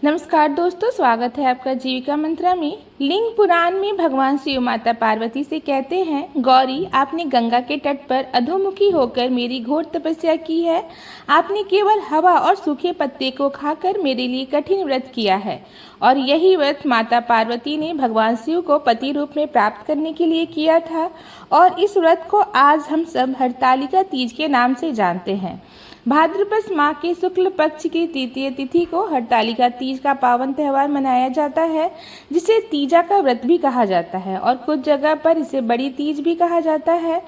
नमस्कार दोस्तों, स्वागत है आपका जीविका मंत्रा में। लिंग पुराण में भगवान शिव माता पार्वती से कहते हैं, गौरी आपने गंगा के तट पर अधोमुखी होकर मेरी घोर तपस्या की है। आपने केवल हवा और सूखे पत्ते को खाकर मेरे लिए कठिन व्रत किया है और यही व्रत माता पार्वती ने भगवान शिव को पति रूप में प्राप्त करने के लिए किया था और इस व्रत को आज हम सब हरतालिका तीज के नाम से जानते हैं। भाद्रपद माह के शुक्ल पक्ष की तृतीय तिथि को हरतालिका तीज का पावन त्यौहार मनाया जाता है, जिसे तीजा का व्रत भी कहा जाता है और कुछ जगह पर इसे बड़ी तीज भी कहा जाता है।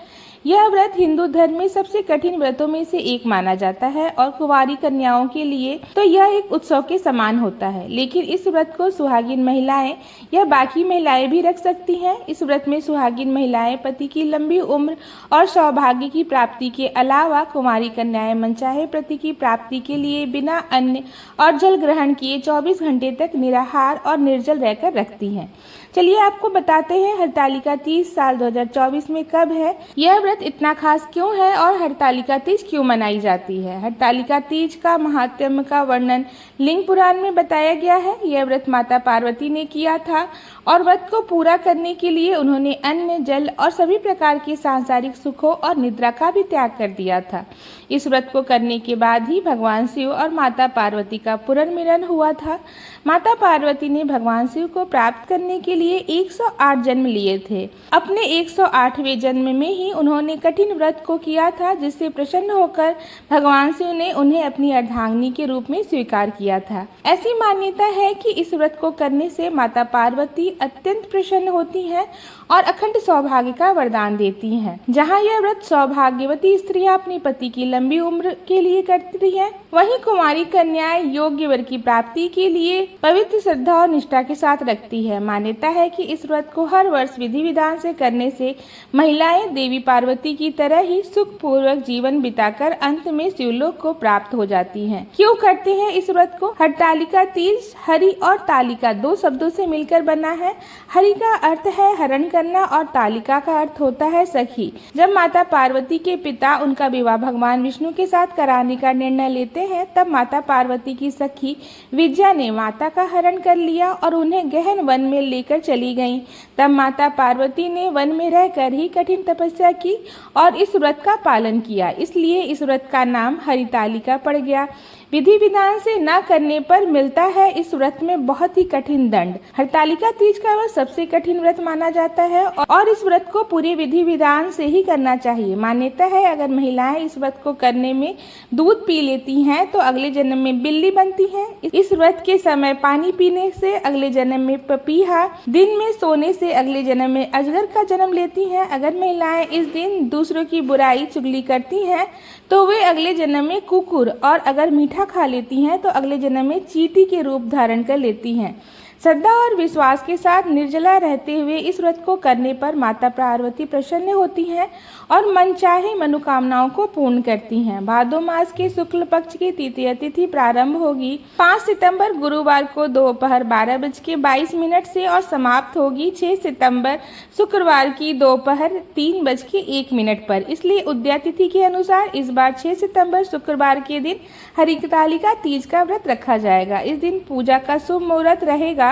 यह व्रत हिंदू धर्म में सबसे कठिन व्रतों में से एक माना जाता है और कुंवारी कन्याओं के लिए तो यह एक उत्सव के समान होता है। लेकिन इस व्रत को सुहागिन महिलाएं या बाकी महिलाएं भी रख सकती हैं। इस व्रत में सुहागिन महिलाएं पति की लंबी उम्र और सौभाग्य की प्राप्ति के अलावा कुंवारी कन्याएं मनचाहे पति की प्राप्ति के लिए बिना अन्न और जल ग्रहण किए 24 घंटे तक निराहार और निर्जल रहकर रखती हैं। चलिए आपको बताते हैं हरतालिका तीज साल 2024 में कब है, यह व्रत इतना खास क्यों है और हरतालिका तीज क्यों मनाई जाती है। हरतालिका तीज का महात्म्य का वर्णन लिंग पुराण में बताया गया है। यह व्रत माता पार्वती ने किया था और व्रत को पूरा करने के लिए उन्होंने अन्न, जल और सभी प्रकार के सांसारिक सुखों और निद्रा का भी त्याग कर दिया था। इस व्रत को करने के बाद ही भगवान शिव और माता पार्वती का पुनर्मिलन हुआ था। माता पार्वती ने भगवान शिव को प्राप्त करने के लिए 108 जन्म लिए थे। अपने 108वें जन्म में ही उन्होंने कठिन व्रत को किया था, जिससे प्रसन्न होकर भगवान शिव ने उन्हें अपनी अर्धांगिनी के रूप में स्वीकार किया था। ऐसी मान्यता है कि इस व्रत को करने से माता पार्वती अत्यंत प्रसन्न होती हैं और अखंड सौभाग्य का वरदान देती हैं। जहाँ यह व्रत सौभाग्यवती स्त्रियां अपने पति की लंबी उम्र के लिए करती हैं, वहीं कुंवारी कन्याएं योग्य वर की प्राप्ति के लिए पवित्र श्रद्धा और निष्ठा के साथ रखती है। मान्यता है कि इस व्रत को हर वर्ष विधि विधान से करने से महिलाएं देवी पार्वती की तरह ही सुख पूर्वक जीवन बिताकर अंत में शिवलोक को प्राप्त हो जाती हैं। क्यों करते हैं इस व्रत को? हरतालिका तीज हरि और तालिका दो शब्दों से मिलकर बना है। हरि का अर्थ है हरण करना और तालिका का अर्थ होता है सखी। जब माता पार्वती के पिता उनका विवाह भगवान विष्णु के साथ कराने का निर्णय लेते हैं, तब माता पार्वती की सखी विद्या ने माता का हरण कर लिया और उन्हें गहन वन में लेकर चली गईं। तब माता पार्वती ने वन में रहकर ही कठिन तपस्या की और इस व्रत का पालन किया, इसलिए इस व्रत का नाम हरितालिका पड़ गया। विधि विधान से न करने पर मिलता है इस व्रत में बहुत ही कठिन दंड। हरतालिका तीज का व्रत सबसे कठिन व्रत माना जाता है और इस व्रत को पूरे विधि विधान से ही करना चाहिए। मान्यता है अगर महिलाएं इस व्रत को करने में दूध पी लेती हैं तो अगले जन्म में बिल्ली बनती हैं। इस व्रत के समय पानी पीने से अगले जन्म में पपीहा, दिन में सोने से अगले जन्म में अजगर का जन्म लेती हैं। अगर महिलाएं इस दिन दूसरों की बुराई चुगली करती हैं तो वे अगले जन्म में कुकुर, और अगर मीठा खा लेती हैं तो अगले जन्म में चींटी के रूप धारण कर लेती हैं। श्रद्धा और विश्वास के साथ निर्जला रहते हुए इस व्रत को करने पर माता पार्वती प्रसन्न होती हैं और मनचाहे मनोकामनाओं को पूर्ण करती हैं। भादो मास के शुक्ल पक्ष की तृतीय तिथि प्रारंभ होगी 5 सितंबर गुरुवार को दोपहर 12:22 से और समाप्त होगी 6 सितंबर शुक्रवार की दोपहर 3:01 पर। इसलिए उदया तिथि के अनुसार इस बार 6 सितंबर शुक्रवार के दिन हरितालिका तीज का व्रत रखा जाएगा। इस दिन पूजा का शुभ मुहूर्त रहेगा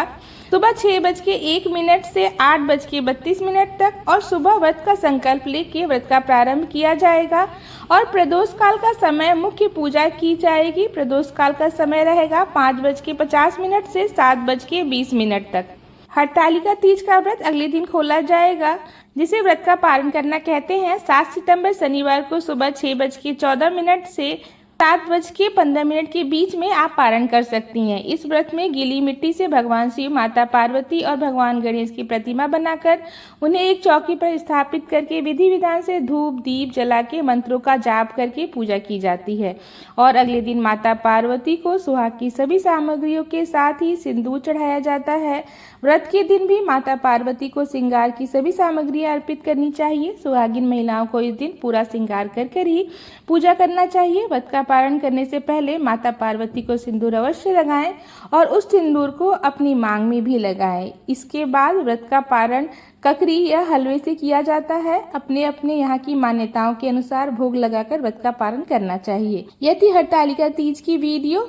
सुबह 6:01 से 8:32 तक और सुबह व्रत का संकल्प लेके व्रत का प्रारंभ किया जाएगा और प्रदोष काल का समय मुख्य पूजा की जाएगी। प्रदोष काल का समय रहेगा 5:50 से 7:20 तक। हरतालिका तीज का व्रत अगले दिन खोला जाएगा, जिसे व्रत का पालन करना कहते हैं। 7 सितंबर शनिवार को सुबह 6:14 से 7:15 के बीच में आप पारण कर सकती हैं। इस व्रत में गीली मिट्टी से भगवान शिव, माता पार्वती और भगवान गणेश की प्रतिमा बनाकर उन्हें एक चौकी पर स्थापित करके विधि विधान से धूप दीप जला के मंत्रों का जाप करके पूजा की जाती है और अगले दिन माता पार्वती को सुहाग की सभी सामग्रियों के साथ ही सिंदूर चढ़ाया जाता है। व्रत के दिन भी माता पार्वती को श्रृंगार की सभी सामग्रियां अर्पित करनी चाहिए। सुहागिन महिलाओं को इस दिन पूरा श्रृंगार कर ही पूजा करना चाहिए। व्रत का पारण करने से पहले माता पार्वती को सिंदूर अवश्य लगाएं और उस सिंदूर को अपनी मांग में भी लगाएं। इसके बाद व्रत का पारण ककरी या हलवे से किया जाता है। अपने अपने यहाँ की मान्यताओं के अनुसार भोग लगाकर व्रत का पारण करना चाहिए। यह थी हरतालिका तीज की वीडियो।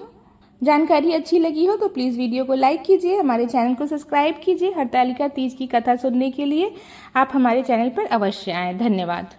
जानकारी अच्छी लगी हो तो प्लीज़ वीडियो को लाइक कीजिए, हमारे चैनल को सब्सक्राइब कीजिए। हरतालिका तीज की कथा सुनने के लिए आप हमारे चैनल पर अवश्य आएँ। धन्यवाद।